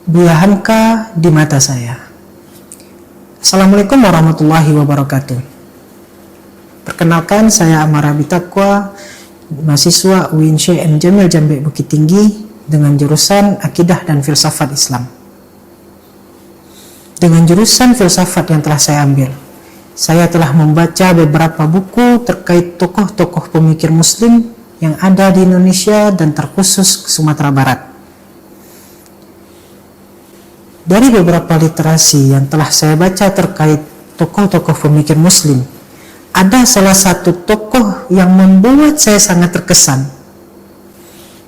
Buya Hamka di mata saya. Assalamualaikum warahmatullahi wabarakatuh. Perkenalkan, saya Amara Bitakwa, mahasiswa UIN Syekh M. Jamil Jambe Bukit Tinggi dengan jurusan Akidah dan Filsafat Islam. Dengan jurusan filsafat yang telah saya ambil, saya telah membaca beberapa buku terkait tokoh-tokoh pemikir Muslim yang ada di Indonesia dan terkhusus Sumatera Barat. Dari beberapa literasi yang telah saya baca terkait tokoh-tokoh pemikir Muslim, ada salah satu tokoh yang membuat saya sangat terkesan.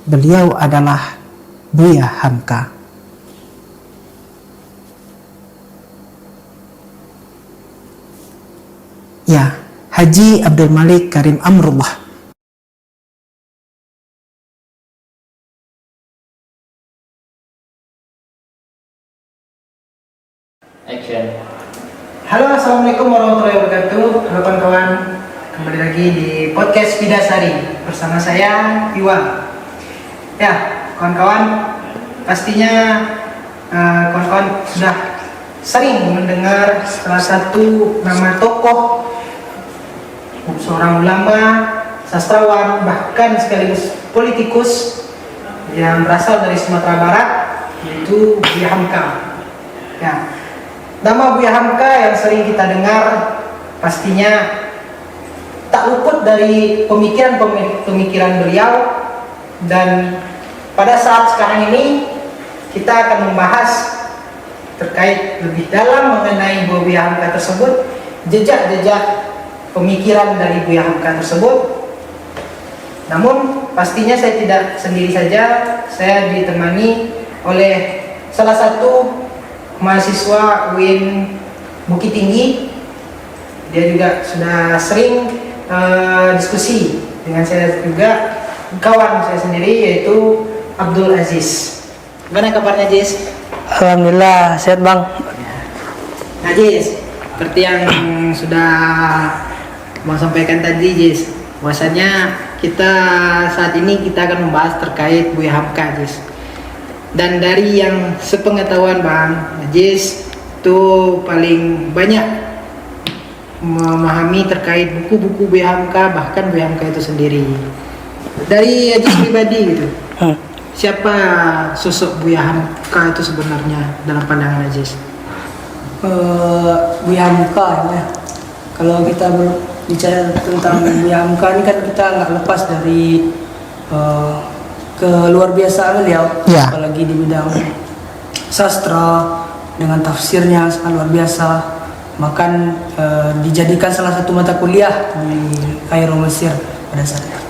Beliau adalah Buya Hamka. Ya, Haji Abdul Malik Karim Amrullah. Action. Halo, assalamualaikum warahmatullahi wabarakatuh. Halo kawan-kawan, kembali lagi di podcast Vidasari bersama saya Iwan. Ya, kawan-kawan, pastinya kawan-kawan sudah sering mendengar salah satu nama tokoh, seorang ulama, sastrawan, bahkan sekaligus politikus yang berasal dari Sumatera Barat, yaitu Buya Hamka. Ya. Nama Buya Hamka yang sering kita dengar pastinya tak luput dari pemikiran beliau, dan pada saat sekarang ini kita akan membahas terkait lebih dalam mengenai Buya Hamka tersebut, jejak-jejak pemikiran dari Buya Hamka tersebut. Namun pastinya saya tidak sendiri saja, saya ditemani oleh salah satu mahasiswa UIN Bukit Tinggi. Dia juga sudah sering diskusi dengan saya juga, kawan saya sendiri, yaitu Abdul Aziz. Gimana kabarnya, Aziz? Alhamdulillah sehat bang. Nah, Aziz, seperti yang sudah mau sampaikan tadi, Aziz, bahwasanya kita saat ini kita akan membahas terkait Buya Hamka, Aziz. Dan dari yang sepengetahuan Bang Aziz itu paling banyak memahami terkait buku-buku Buya Hamka, bahkan Buya Hamka itu sendiri. Dari Aziz pribadi gitu, siapa sosok Buya Hamka itu sebenarnya dalam pandangan Aziz? Buya Hamka ya. Kalau kita bicara tentang Buya Hamka ini kan kita nggak lepas dari keluar biasaan beliau, Ya. apalagi di bidang sastra dengan tafsirnya sangat luar biasa. Bahkan dijadikan salah satu mata kuliah di Kairo, Mesir pada saat itu.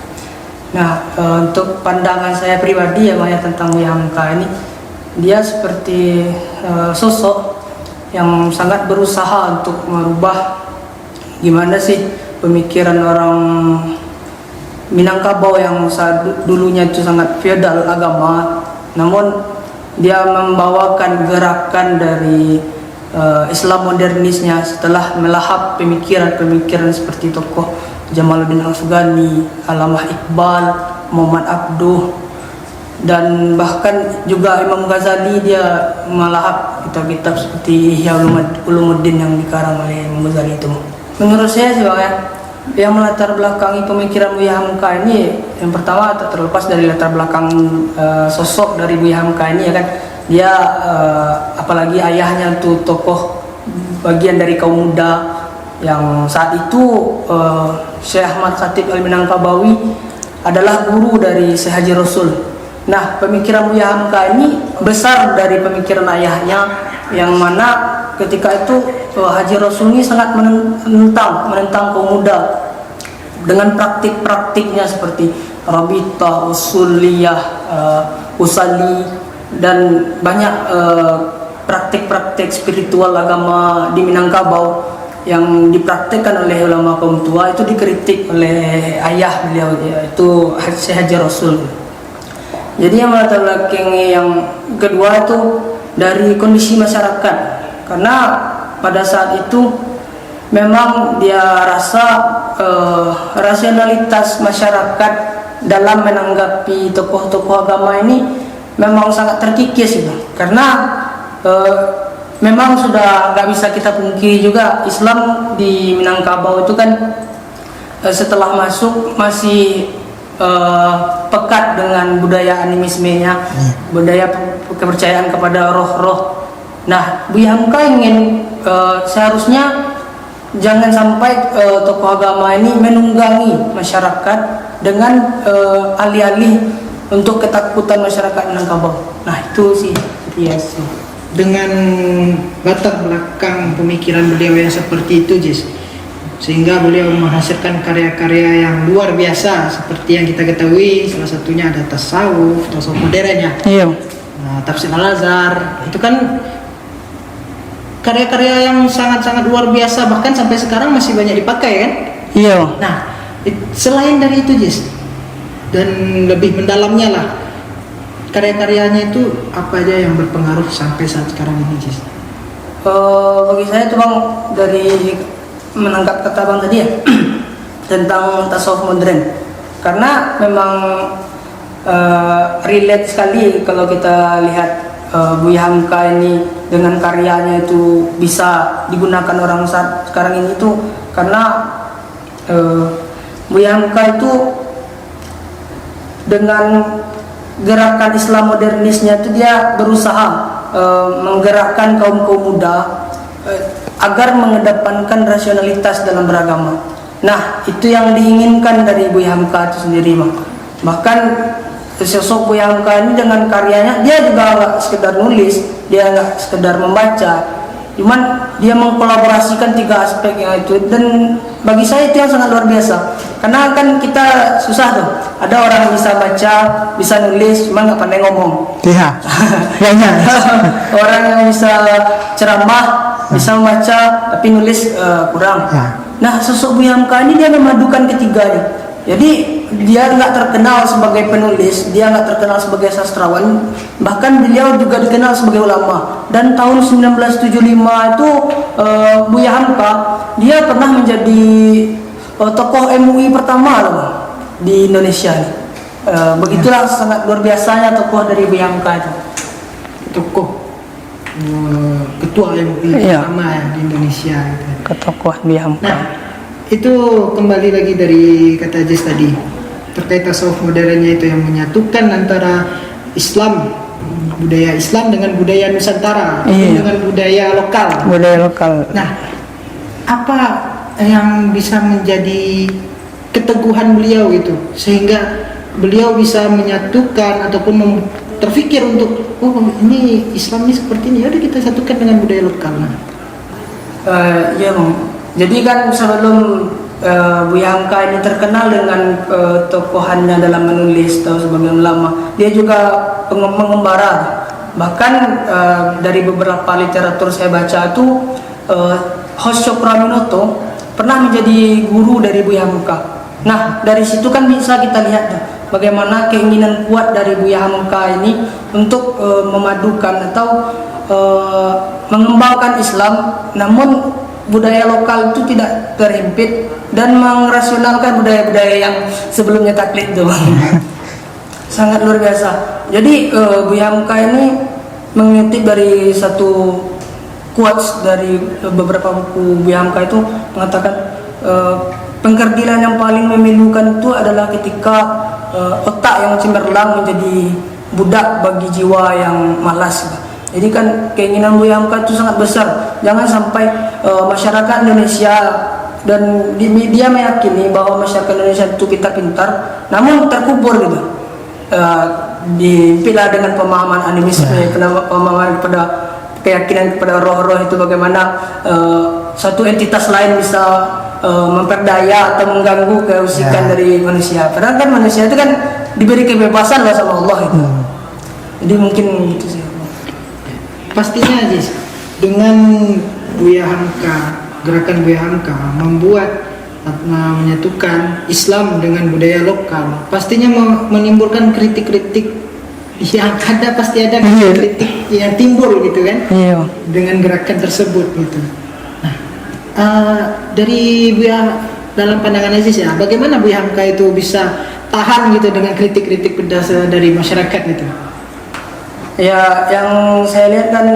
Nah, untuk pandangan saya pribadi ya Bang, tentang Buya Hamka ini, dia seperti sosok yang sangat berusaha untuk merubah gimana sih pemikiran orang Minangkabau yang saat dulunya itu sangat feodal agama, namun dia membawakan gerakan dari Islam modernisnya setelah melahap pemikiran-pemikiran seperti tokoh Jamaluddin Al-Afghani, Allamah Iqbal, Muhammad Abduh, dan bahkan juga Imam Ghazali. Dia melahap kitab-kitab seperti Ihya Ulumuddin yang dikarang oleh Imam Ghazali itu. Menurut saya sih Bang ya, yang melatar belakangi pemikiran Buya Hamka ini, yang pertama terlepas dari latar belakang sosok dari Buya Hamka ini ya kan, dia apalagi ayahnya tuh tokoh bagian dari kaum muda yang saat itu Syekh Ahmad Khatib Al-Minangkabawi adalah guru dari Syekh Haji Rasul. Nah, pemikiran Buya Hamka ini besar dari pemikiran ayahnya, yang mana ketika itu Haji Rasul ini sangat menentang kaum muda dengan praktik-praktiknya seperti Rabitah, Usuliyah, Usali, dan banyak praktik-praktik spiritual agama di Minangkabau yang dipraktikkan oleh ulama kaum tua. Itu dikritik oleh ayah beliau, yaitu Syekh Haji Rasul. Jadi yang melatar belakangi yang kedua itu dari kondisi masyarakat, karena pada saat itu memang dia rasa rasionalitas masyarakat dalam menanggapi tokoh-tokoh agama ini memang sangat terkikis gitu. Karena memang sudah nggak bisa kita pungkiri juga Islam di Minangkabau itu kan setelah masuk masih pekat dengan budaya animismenya, budaya kepercayaan kepada roh-roh. Nah, Buya Hamka ingin seharusnya jangan sampai tokoh agama ini menunggangi masyarakat dengan alih-alih untuk ketakutan masyarakat Minangkabau. Nah, itu sih yes. Dengan latar belakang pemikiran beliau yang seperti itu, Jis, sehingga beliau menghasilkan karya-karya yang luar biasa seperti yang kita ketahui, salah satunya ada tasawuf modern ya. Iya. Nah, Tafsir Al-Azhar itu kan karya-karya yang sangat-sangat luar biasa, bahkan sampai sekarang masih banyak dipakai kan. Iya. Nah, selain dari itu, Jis, dan lebih mendalamnya lah, karya-karyanya itu apa aja yang berpengaruh sampai saat sekarang ini, Jis? Bagi saya itu Bang, dari menangkap kata Bang tadi ya tentang tasawuf modern, karena memang relate sekali kalau kita lihat Buya Hamka ini dengan karyanya itu bisa digunakan orang saat sekarang ini tuh karena Buya Hamka itu dengan gerakan Islam modernisnya itu dia berusaha menggerakkan kaum muda agar mengedepankan rasionalitas dalam beragama. Nah, itu yang diinginkan dari Buya Hamka itu sendiri, Bang. Bahkan sosok Buya Hamka ini dengan karyanya dia juga nggak sekedar nulis, dia nggak sekedar membaca, cuman dia mengkolaborasikan 3 aspek yang itu, dan bagi saya itu yang sangat luar biasa. Karena kan kita susah tuh, ada orang yang bisa baca, bisa nulis, cuma nggak pandai ngomong. Iya, banyak. Orang yang bisa ceramah, bisa membaca, tapi nulis kurang. Ya. Nah, sosok Buya Hamka ini dia memadukan ketiganya. Jadi dia nggak terkenal sebagai penulis, dia nggak terkenal sebagai sastrawan, bahkan beliau juga dikenal sebagai ulama. Dan tahun 1975 itu Buya Hamka dia pernah menjadi tokoh MUI pertama loh di Indonesia. Begitulah sangat luar biasanya tokoh dari Buya Hamka itu. Tokoh ketua MUI pertama ya, di Indonesia. Ketokohan Buya Hamka. Nah, itu kembali lagi dari kata Jis tadi terkait tasawuf modernnya itu yang menyatukan antara Islam, budaya Islam dengan budaya Nusantara, dengan budaya lokal. Budaya lokal. Nah, apa yang bisa menjadi keteguhan beliau itu sehingga beliau bisa menyatukan ataupun terfikir untuk ini Islam ini seperti ini, udah kita satukan dengan budaya lokal. Ya, jadi kan sebelum Buya Hamka ini terkenal dengan tokohannya dalam menulis atau sebagai ulama, dia juga mengembara. Bahkan dari beberapa literatur saya baca itu Hosho Praminoto pernah menjadi guru dari Buya Hamka. Nah, dari situ kan bisa kita lihat bagaimana keinginan kuat dari Buya Hamka ini untuk memadukan atau mengembangkan Islam, namun budaya lokal itu tidak terhimpit dan merasionalkan budaya-budaya yang sebelumnya taklid itu. Sangat luar biasa. Jadi Buya Hamka ini mengutip dari satu quotes dari beberapa buku Buya Hamka itu mengatakan pengkerdilan yang paling memilukan itu adalah ketika otak yang cemerlang menjadi budak bagi jiwa yang malas. Jadi kan keinginan Buya Hamka itu sangat besar. Jangan sampai masyarakat Indonesia, dan dia meyakini bahwa masyarakat Indonesia itu pintar-pintar, namun terkubur gitu. Dipilah dengan pemahaman animisme, pemahaman kepada keyakinan kepada roh-roh itu, bagaimana satu entitas lain bisa memperdaya atau mengganggu keusikan dari manusia. Padahal kan manusia itu kan diberi kebebasan sama Allah itu. Jadi mungkin gitu sih. Pastinya Jis, dengan Buya Hamka, gerakan Buya Hamka membuat menyatukan Islam dengan budaya lokal, pastinya menimbulkan kritik-kritik yang ada, pasti ada kritik yang timbul gitu kan, dengan gerakan tersebut gitu. Nah, dari Buya, dalam pandangan Aziz ya, bagaimana Buya Hamka itu bisa tahan gitu dengan kritik-kritik pedas dari masyarakat gitu? Ya, yang saya lihat kan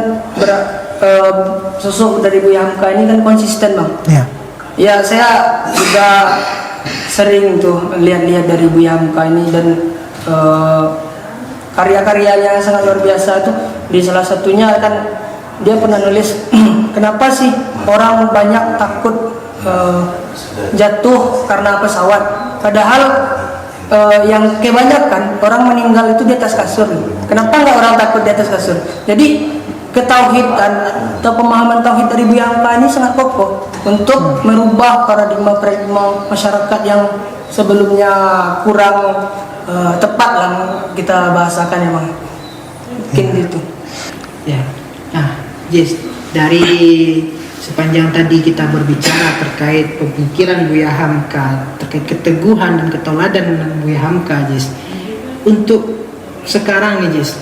sosok dari Buya Hamka ini kan konsisten, Bang. Ya. Ya, saya juga sering tuh lihat-lihat dari Buya Hamka ini, dan karya-karyanya yang sangat luar biasa tuh. Di salah satunya kan dia pernah nulis kenapa sih orang banyak takut jatuh karena pesawat, padahal yang kebanyakan orang meninggal itu di atas kasur. Kenapa nggak orang takut di atas kasur? Jadi ketauhidan atau pemahaman tauhid dari Buya Hamka ini sangat kokoh untuk merubah paradigma masyarakat yang sebelumnya kurang tepat lah kita bahasakan, ya Bang. Mungkin gitu. Ya. Nah, Jis, dari sepanjang tadi kita berbicara terkait pemikiran Buya Hamka, terkait keteguhan dan keteladanan Buya Hamka, Jis. Untuk sekarang nih, Jis,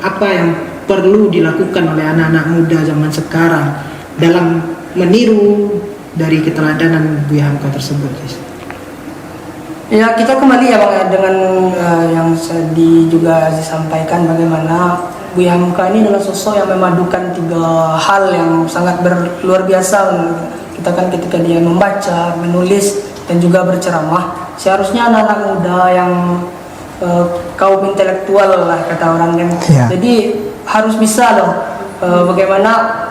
apa yang perlu dilakukan oleh anak-anak muda zaman sekarang dalam meniru dari keteladanan Buya Hamka tersebut, Jis? Ya, kita kembali ya Bang ya, dengan yang tadi juga disampaikan, bagaimana Buya Hamka ini adalah sosok yang memadukan 3 hal yang sangat luar biasa. Kita kan ketika dia membaca, menulis, dan juga berceramah, seharusnya anak-anak muda yang kaum intelektual lah kata orang kan. Ya. Jadi harus bisa dong bagaimana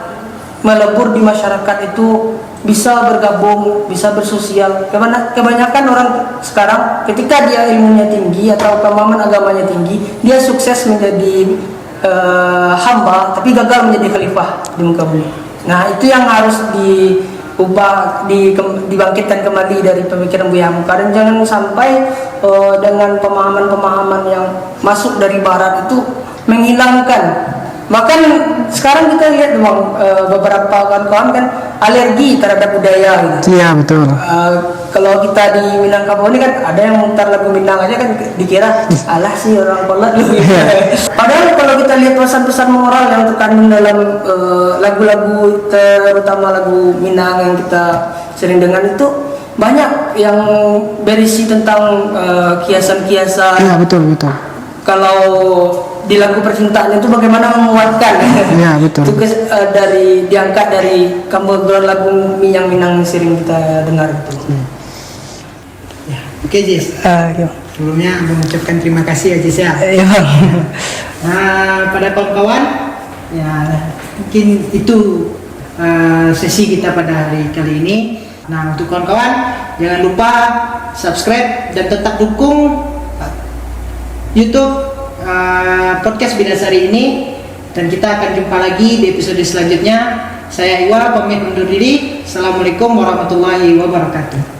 melebur di masyarakat itu, bisa bergabung, bisa bersosial. Kebanyakan orang sekarang ketika dia ilmunya tinggi atau pemahaman agamanya tinggi, dia sukses menjadi hamba tapi gagal menjadi khalifah di muka bumi. Nah, itu yang harus diubah, dibangkitkan kembali dari pemikiran Buya Hamka, dan jangan sampai dengan pemahaman-pemahaman yang masuk dari barat itu menghilangkan. Bahkan sekarang kita lihat Bang, beberapa kawan-kawan kan alergi terhadap budaya gitu. Iya, betul. Kalau kita di Minangkabau ini kan ada yang mutar lagu Minang aja kan dikira alah sih orang kolot gitu. Padahal kalau kita lihat pesan-pesan moral yang terkandung dalam lagu-lagu, terutama lagu Minang yang kita sering dengar, itu banyak yang berisi tentang kiasan-kiasan. Iya, betul. Kalau di lagu percintaan itu bagaimana menguatkan. Iya, betul. Itu diangkat dari kamboground lagu Minang sering kita dengar itu. Ya, oke, Jis. Sebelumnya mengucapkan terima kasih ya, Jis ya. Iya. Nah, pada kawan-kawan, ya mungkin itu sesi kita pada hari kali ini. Nah, untuk kawan-kawan jangan lupa subscribe dan tetap dukung YouTube podcast Bidasari ini, dan kita akan jumpa lagi di episode selanjutnya. Saya Iwa pamit undur diri. Assalamualaikum warahmatullahi wabarakatuh.